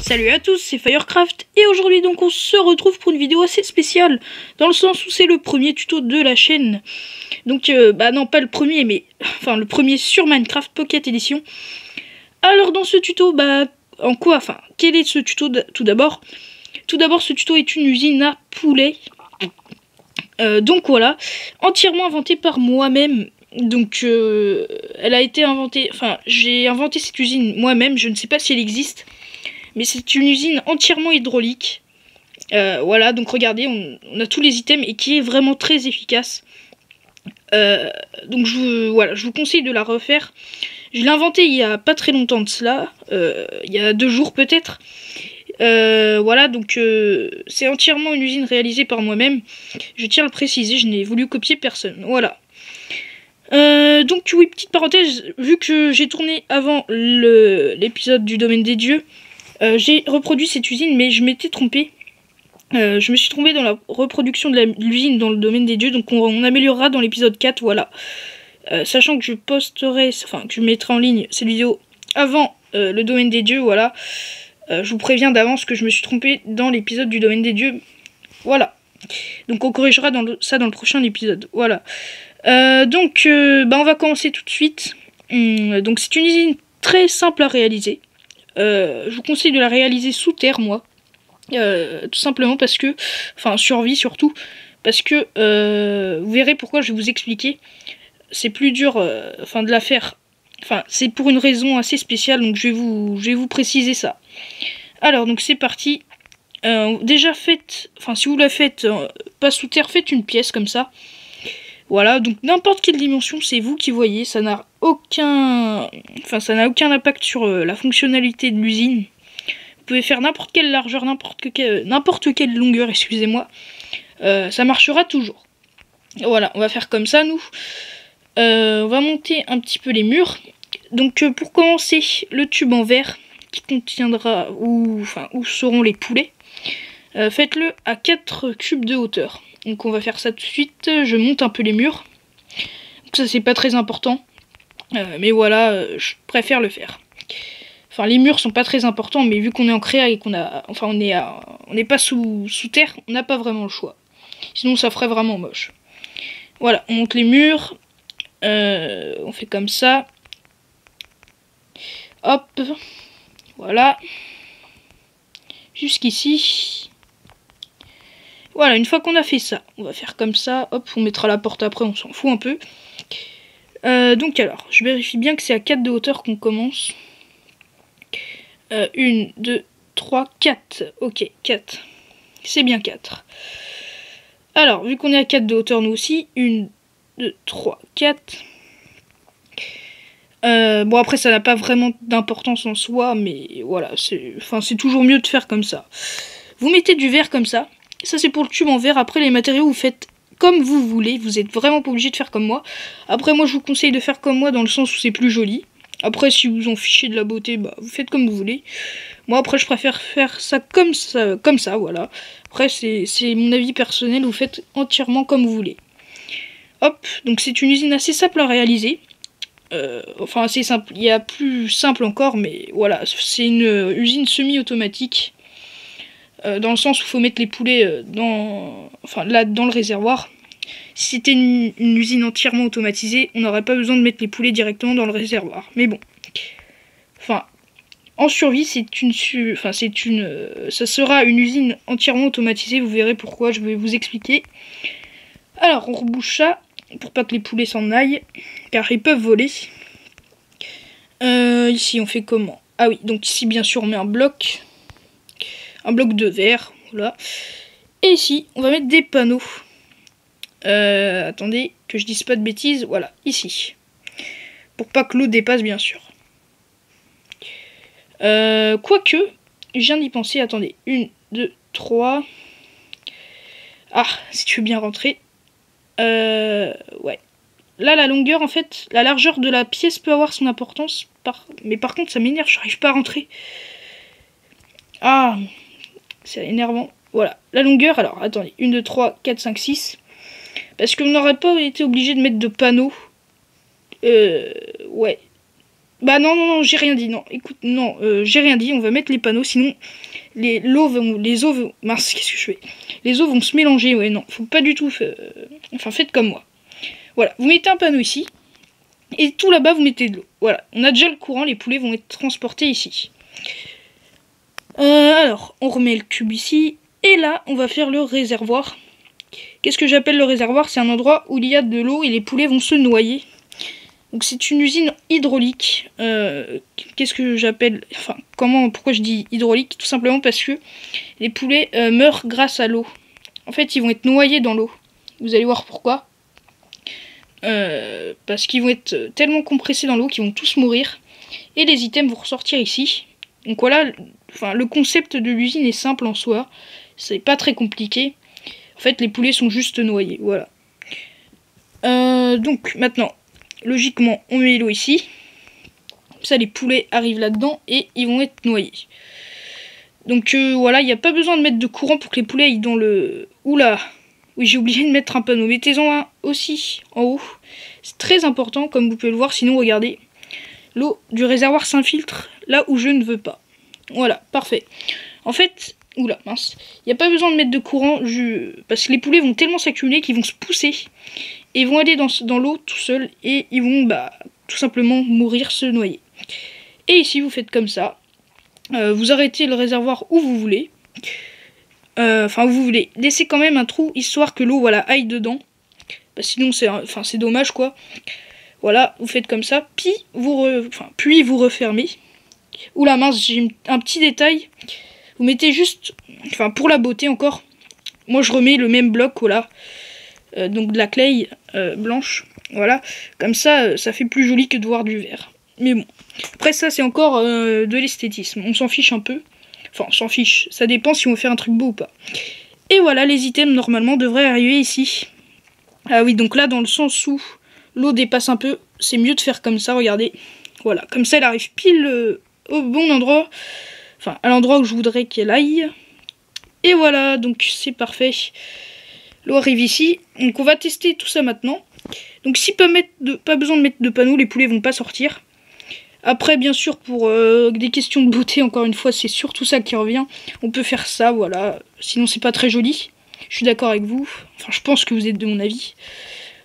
Salut à tous, c'est Firecraft et aujourd'hui donc on se retrouve pour une vidéo assez spéciale dans le sens où c'est le premier tuto de la chaîne. Donc bah non pas le premier mais enfin le premier sur Minecraft Pocket Edition. Alors dans ce tuto quel est ce tuto tout d'abord? Tout d'abord ce tuto est une usine à poulet. Donc voilà, entièrement inventée par moi-même. Donc elle a été inventée, enfin j'ai inventé cette usine moi-même, je ne sais pas si elle existe. Mais c'est une usine entièrement hydraulique. Voilà, donc regardez, on a tous les items et qui est vraiment très efficace. Donc je vous conseille de la refaire. Je l'ai inventée il y a pas très longtemps de cela, il y a 2 jours peut-être. Voilà, donc c'est entièrement une usine réalisée par moi-même. Je tiens à le préciser, je n'ai voulu copier personne. Voilà. Donc oui, petite parenthèse, vu que j'ai tourné avant l'épisode du domaine des dieux, j'ai reproduit cette usine, mais je m'étais trompé. Je me suis trompé dans la reproduction de l'usine dans le domaine des dieux, donc on améliorera dans l'épisode 4, voilà. Sachant que je mettrai en ligne cette vidéo avant le domaine des dieux, voilà. Je vous préviens d'avance que je me suis trompé dans l'épisode du domaine des dieux, voilà. Donc on corrigera ça dans le prochain épisode, voilà. On va commencer tout de suite. Donc c'est une usine très simple à réaliser. Je vous conseille de la réaliser sous terre, moi. Tout simplement parce que... Enfin, survie surtout. Parce que... vous verrez pourquoi, je vais vous expliquer. C'est plus dur de la faire. Enfin, c'est pour une raison assez spéciale, donc je vais vous préciser ça. Alors, donc c'est parti. Déjà faites... Enfin, si vous la faites pas sous terre, faites une pièce comme ça. Voilà, donc n'importe quelle dimension, c'est vous qui voyez, ça n'a aucun impact sur la fonctionnalité de l'usine. Vous pouvez faire n'importe quelle largeur, n'importe quelle longueur, excusez-moi, ça marchera toujours. Voilà, on va faire comme ça, nous. On va monter un petit peu les murs. Donc pour commencer, le tube en verre qui contiendra où seront les poulets, faites-le à 4 cubes de hauteur. Donc on va faire ça tout de suite, je monte un peu les murs. Donc ça c'est pas très important, mais voilà, je préfère le faire. Enfin les murs sont pas très importants, mais vu qu'on est en créa et on n'est pas sous terre, on n'a pas vraiment le choix. Sinon ça ferait vraiment moche. Voilà, on monte les murs, on fait comme ça. Hop, voilà. Jusqu'ici. Voilà, une fois qu'on a fait ça, on va faire comme ça, hop, on mettra la porte après, on s'en fout un peu. Donc alors, je vérifie bien que c'est à 4 de hauteur qu'on commence. 1, 2, 3, 4. Ok, 4. C'est bien 4. Alors, vu qu'on est à 4 de hauteur nous aussi, 1, 2, 3, 4. Bon après ça n'a pas vraiment d'importance en soi, mais voilà, c'est toujours mieux de faire comme ça. Vous mettez du verre comme ça. Ça c'est pour le tube en verre. Après les matériaux vous faites comme vous voulez. Vous êtes vraiment pas obligé de faire comme moi. Après moi je vous conseille de faire comme moi dans le sens où c'est plus joli. Après si vous en fichez de la beauté, bah vous faites comme vous voulez. Moi après je préfère faire ça comme ça voilà. Après c'est mon avis personnel. Vous faites entièrement comme vous voulez. Hop, donc c'est une usine assez simple à réaliser. Enfin assez simple. Il y a plus simple encore, mais voilà, c'est une usine semi-automatique. Dans le sens où il faut mettre les poulets dans le réservoir. Si c'était une usine entièrement automatisée, on n'aurait pas besoin de mettre les poulets directement dans le réservoir. Mais bon, en survie, ça sera une usine entièrement automatisée. Vous verrez pourquoi, je vais vous expliquer. Alors, on rebouche ça pour pas que les poulets s'en aillent, car ils peuvent voler. Ici, on fait comment? Ah oui, donc ici, bien sûr, on met un bloc de verre, voilà. Et ici, on va mettre des panneaux. Attendez, que je dise pas de bêtises, voilà, ici. Pour pas que l'eau dépasse, bien sûr. Quoique, je viens d'y penser, attendez. 1, 2, 3. Ah, si tu veux bien rentrer. Ouais. Là, la longueur, en fait, la largeur de la pièce peut avoir son importance. Mais par contre, ça m'énerve, j'arrive pas à rentrer. Ah, c'est énervant. Voilà, la longueur, alors, attendez. 1, 2, 3, 4, 5, 6. Parce qu'on n'aurait pas été obligé de mettre de panneaux. Ouais. Bah non, j'ai rien dit, non. Écoute, non, j'ai rien dit, on va mettre les panneaux, sinon les os vont... Mince, qu'est-ce que je fais? Les os vont se mélanger, ouais, non, faut pas du tout... Enfin, faites comme moi. Voilà, vous mettez un panneau ici, et tout là-bas, vous mettez de l'eau. Voilà, on a déjà le courant, les poulets vont être transportés ici. Alors, on remet le cube ici, et là, on va faire le réservoir. Qu'est-ce que j'appelle le réservoir? C'est un endroit où il y a de l'eau et les poulets vont se noyer. Donc c'est une usine hydraulique. Qu'est-ce que j'appelle... Enfin, pourquoi je dis hydraulique? Tout simplement parce que les poulets meurent grâce à l'eau. En fait, ils vont être noyés dans l'eau. Vous allez voir pourquoi. Parce qu'ils vont être tellement compressés dans l'eau qu'ils vont tous mourir. Et les items vont ressortir ici. Donc voilà, enfin, le concept de l'usine est simple en soi. C'est pas très compliqué. En fait, les poulets sont juste noyés. Voilà. Donc maintenant... Logiquement, on met l'eau ici. Ça, les poulets arrivent là-dedans et ils vont être noyés. Donc voilà, il n'y a pas besoin de mettre de courant pour que les poulets aillent dans le... Oula! Oui, j'ai oublié de mettre un panneau. Mettez-en un aussi en haut. C'est très important, comme vous pouvez le voir. Sinon, regardez. L'eau du réservoir s'infiltre là où je ne veux pas. Voilà, parfait. En fait... Oula, mince. Il n'y a pas besoin de mettre de courant, parce que les poulets vont tellement s'accumuler qu'ils vont se pousser. Et ils vont aller dans l'eau tout seuls. Et ils vont tout simplement mourir, se noyer. Et ici, vous faites comme ça. Vous arrêtez le réservoir où vous voulez. Enfin, où vous voulez. Laissez quand même un trou, histoire que l'eau aille dedans. Sinon, c'est dommage, quoi. Voilà, vous faites comme ça. Puis vous refermez. Oula, mince, j'ai un petit détail. Vous mettez juste, pour la beauté encore, moi je remets le même bloc, voilà, donc de la clay blanche, voilà, comme ça, ça fait plus joli que de voir du vert. Mais bon, après ça c'est encore de l'esthétisme, on s'en fiche un peu, enfin on s'en fiche, ça dépend si on veut faire un truc beau ou pas. Et voilà, les items normalement devraient arriver ici. Ah oui, donc là dans le sens où l'eau dépasse un peu, c'est mieux de faire comme ça, regardez, voilà, comme ça elle arrive pile au bon endroit. Enfin, à l'endroit où je voudrais qu'elle aille. Et voilà, donc c'est parfait. L'eau arrive ici. Donc on va tester tout ça maintenant. Donc si pas besoin de mettre de panneaux, les poulets vont pas sortir. Après, bien sûr, pour des questions de beauté, encore une fois, c'est surtout ça qui revient. On peut faire ça, voilà. Sinon, c'est pas très joli. Je suis d'accord avec vous. Enfin, je pense que vous êtes de mon avis.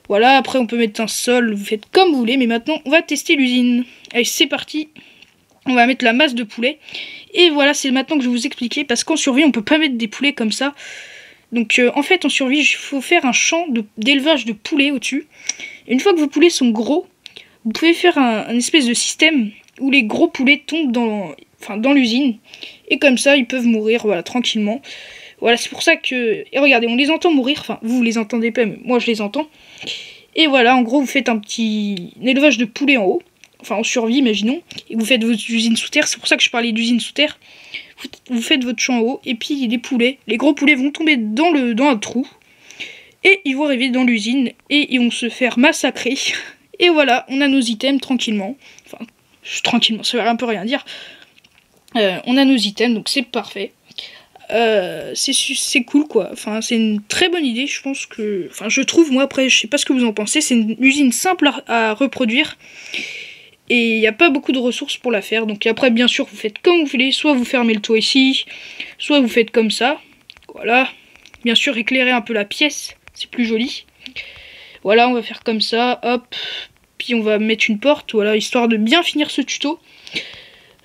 Voilà, après on peut mettre un sol. Vous faites comme vous voulez. Mais maintenant, on va tester l'usine. Allez, c'est parti. On va mettre la masse de poulets. Et voilà, c'est maintenant que je vais vous expliquer. Parce qu'en survie, on peut pas mettre des poulets comme ça. Donc en fait, en survie, il faut faire un champ d'élevage de poulets au-dessus. Et une fois que vos poulets sont gros, vous pouvez faire un espèce de système où les gros poulets tombent dans l'usine. Et comme ça, ils peuvent mourir, voilà, tranquillement. Voilà, c'est pour ça que... Et regardez, on les entend mourir. Enfin, vous les entendez pas, mais moi je les entends. Et voilà, en gros, vous faites un élevage de poulets en haut. Enfin, en survie, imaginons, et vous faites votre usine sous terre, c'est pour ça que je parlais d'usine sous terre. Vous faites votre champ en haut, et puis les gros poulets vont tomber dans un trou, et ils vont arriver dans l'usine, et ils vont se faire massacrer. Et voilà, on a nos items tranquillement. Enfin, tranquillement, ça veut un peu rien dire. On a nos items, donc c'est parfait. C'est cool, quoi. Enfin, c'est une très bonne idée, je pense que... Enfin, je trouve, moi, après, je sais pas ce que vous en pensez, c'est une usine simple à reproduire. Et il n'y a pas beaucoup de ressources pour la faire. Donc après, bien sûr, vous faites comme vous voulez. Soit vous fermez le toit ici, soit vous faites comme ça. Voilà. Bien sûr, éclairer un peu la pièce, c'est plus joli. Voilà, on va faire comme ça. Hop. Puis on va mettre une porte. Voilà, histoire de bien finir ce tuto.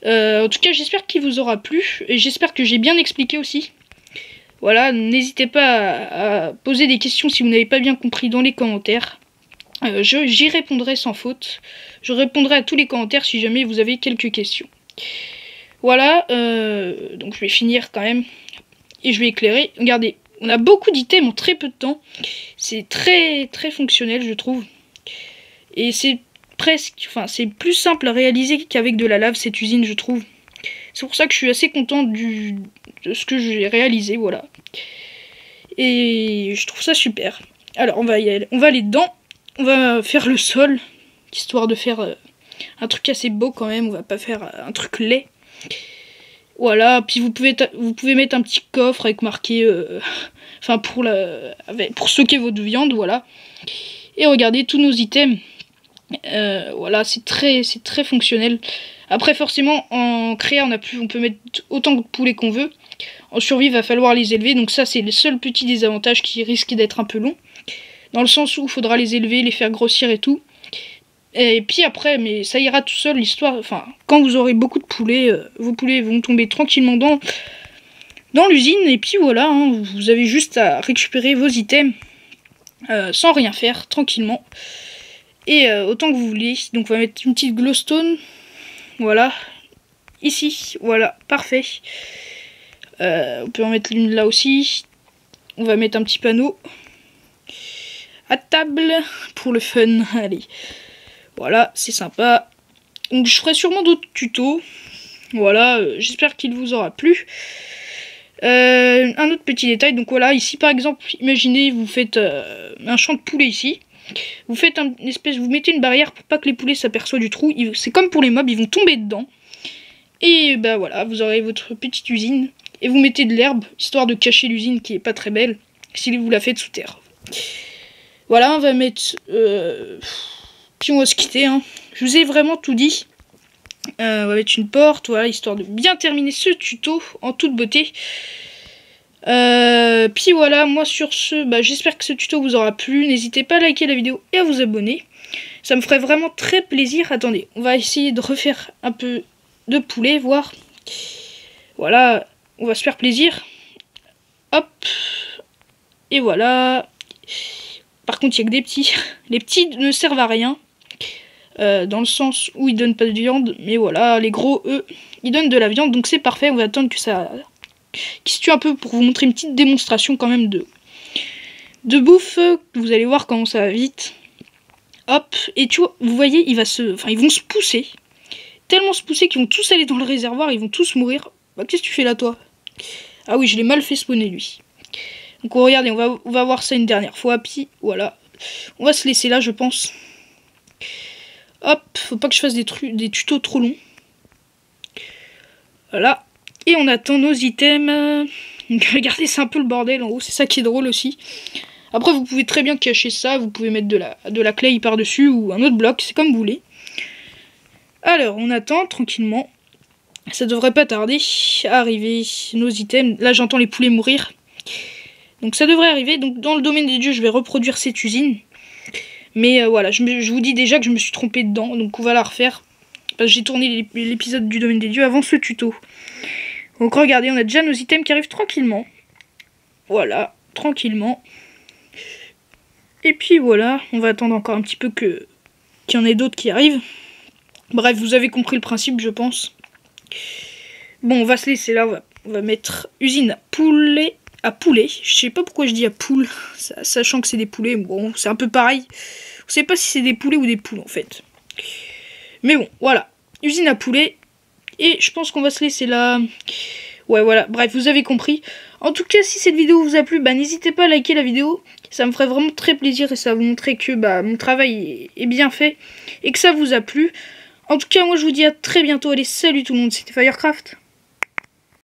En tout cas, j'espère qu'il vous aura plu. Et j'espère que j'ai bien expliqué aussi. Voilà, n'hésitez pas à poser des questions si vous n'avez pas bien compris dans les commentaires. J'y répondrai sans faute. Je répondrai à tous les commentaires si jamais vous avez quelques questions. Voilà, donc je vais finir quand même. Et je vais éclairer. Regardez, on a beaucoup d'items en très peu de temps. C'est très très fonctionnel, je trouve. Et c'est c'est plus simple à réaliser qu'avec de la lave, cette usine, je trouve. C'est pour ça que je suis assez contente de ce que j'ai réalisé, voilà. Et je trouve ça super. Alors, on va aller dedans. On va faire le sol, histoire de faire un truc assez beau quand même. On va pas faire un truc laid. Voilà, puis vous pouvez mettre un petit coffre avec marqué... pour stocker votre viande, voilà. Et regardez tous nos items. Voilà, c'est très fonctionnel. Après, forcément, en créa, on peut mettre autant de poulets qu'on veut. En survie, il va falloir les élever. Donc ça, c'est le seul petit désavantage qui risque d'être un peu long. Dans le sens où il faudra les élever, les faire grossir et tout. Et puis après, mais ça ira tout seul, l'histoire. Enfin, quand vous aurez beaucoup de poulets, vos poulets vont tomber tranquillement dans l'usine. Et puis voilà, hein, vous avez juste à récupérer vos items sans rien faire, tranquillement. Et autant que vous voulez. Donc on va mettre une petite glowstone. Voilà. Ici, voilà, parfait. On peut en mettre une là aussi. On va mettre un petit panneau. À table, pour le fun. Allez. Voilà, c'est sympa. Donc je ferai sûrement d'autres tutos. Voilà, j'espère qu'il vous aura plu. Un autre petit détail, donc voilà, ici par exemple, imaginez, vous faites un champ de poulets ici. Vous faites vous mettez une barrière pour pas que les poulets s'aperçoivent du trou. C'est comme pour les mobs, ils vont tomber dedans. Et bah voilà, vous aurez votre petite usine. Et vous mettez de l'herbe, histoire de cacher l'usine qui est pas très belle, si vous la faites sous terre. Voilà, on va mettre... puis on va se quitter, hein. Je vous ai vraiment tout dit. On va mettre une porte, voilà, histoire de bien terminer ce tuto en toute beauté. Puis voilà, moi sur ce, j'espère que ce tuto vous aura plu. N'hésitez pas à liker la vidéo et à vous abonner. Ça me ferait vraiment très plaisir. Attendez, on va essayer de refaire un peu de poulet, voir. Voilà, on va se faire plaisir. Hop. Et voilà. Par contre, il n'y a que des petits. Les petits ne servent à rien. Dans le sens où ils donnent pas de viande. Mais voilà, les gros, eux, ils donnent de la viande. Donc c'est parfait, on va attendre que ça... qui se tue un peu pour vous montrer une petite démonstration quand même de bouffe. Vous allez voir comment ça va vite. Hop, et tu vois, vous voyez, ils vont se pousser. Tellement se pousser qu'ils vont tous aller dans le réservoir, ils vont tous mourir. Bah, qu'est-ce que tu fais là, toi? Ah oui, je l'ai mal fait spawner, lui. Donc regardez, on va voir ça une dernière fois, puis voilà. On va se laisser là, je pense. Hop, faut pas que je fasse des tutos trop longs. Voilà. Et on attend nos items. Regardez, c'est un peu le bordel en haut, c'est ça qui est drôle aussi. Après, vous pouvez très bien cacher ça, vous pouvez mettre de la clay par-dessus ou un autre bloc, c'est comme vous voulez. Alors, on attend tranquillement. Ça devrait pas tarder à arriver, nos items. Là, j'entends les poulets mourir. Donc ça devrait arriver. Donc dans le domaine des dieux, je vais reproduire cette usine. Mais voilà, je vous dis déjà que je me suis trompé dedans, donc on va la refaire. Parce que j'ai tourné l'épisode du domaine des dieux avant ce tuto. Donc regardez, on a déjà nos items qui arrivent tranquillement. Voilà, tranquillement. Et puis voilà, on va attendre encore un petit peu qu'il y en ait d'autres qui arrivent. Bref, vous avez compris le principe, je pense. Bon, on va se laisser là, on va mettre usine à poulet. Je sais pas pourquoi je dis à poule, sachant que c'est des poulets. Bon, c'est un peu pareil. Je sais pas si c'est des poulets ou des poules en fait. Mais bon, voilà. Usine à poulet. Et je pense qu'on va se laisser là. Ouais, voilà. Bref, vous avez compris. En tout cas, si cette vidéo vous a plu, n'hésitez pas à liker la vidéo. Ça me ferait vraiment très plaisir et ça va vous montrer que mon travail est bien fait. Et que ça vous a plu. En tout cas, moi je vous dis à très bientôt. Allez, salut tout le monde, c'était Firecraft.